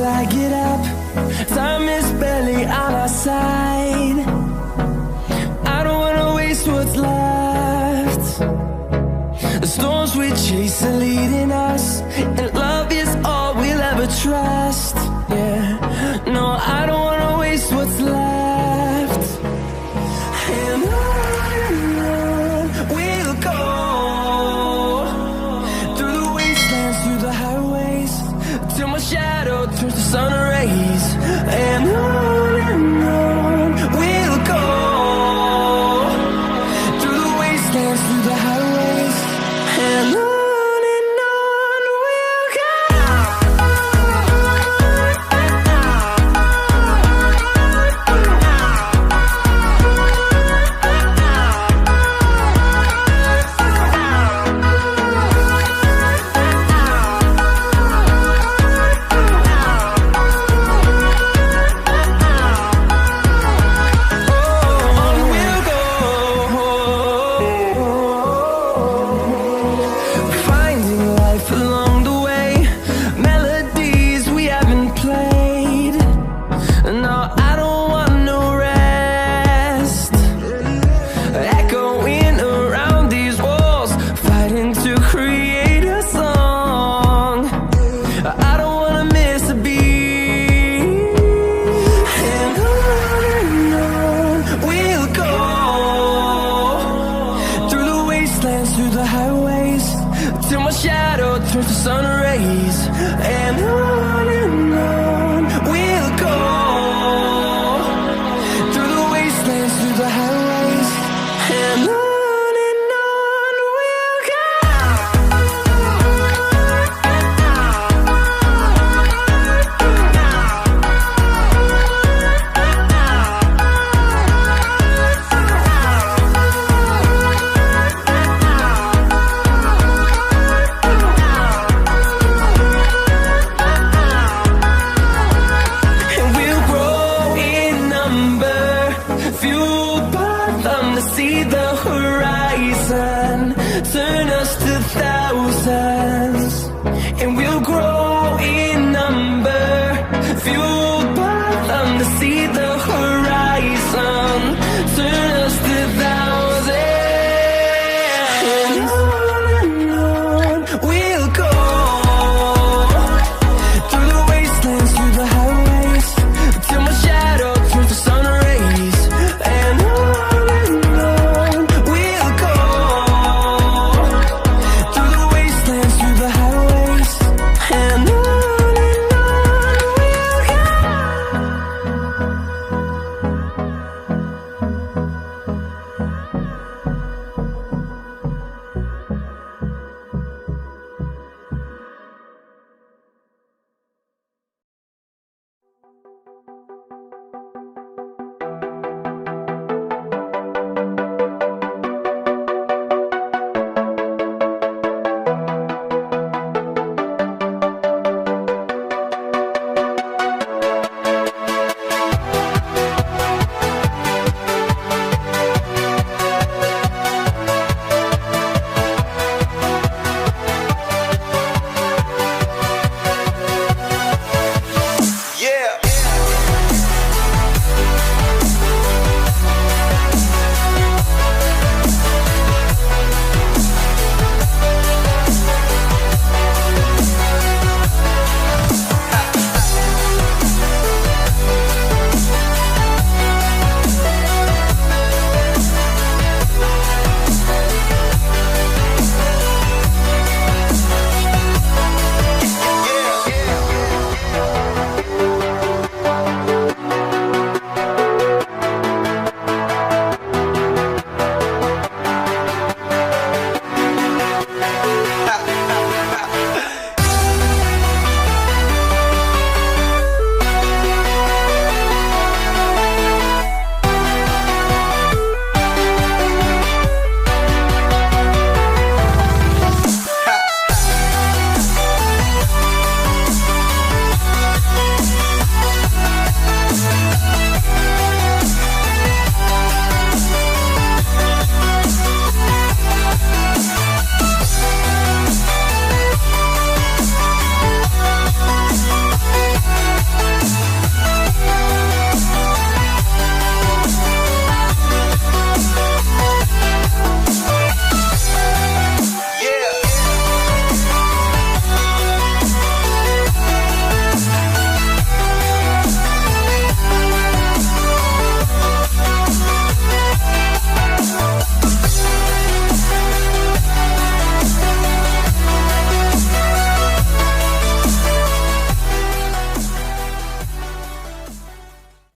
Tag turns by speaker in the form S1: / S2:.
S1: till I get up. Time is barely on our side. I don't wanna waste what's left. The storms we chase are leading us, and love is all we'll ever trust. Yeah, no, I don't wanna waste what's left. And on we'll go, through the wastelands, through the highways, till my shadow turns to sun rays. And on we'll go, through the wastelands, through the highways, and on. Through the highways, till my shadow turns to sun rays. And on we'll go, through the wastelands, through the highways, and on. Fueled by them to see the horizon, turn us to thousands, and we'll grow in number. Fueled by them to see the horizon, turn us to thousands, and on we'll go, through the wastelands, through the highways, till my shadow turns to sun rays.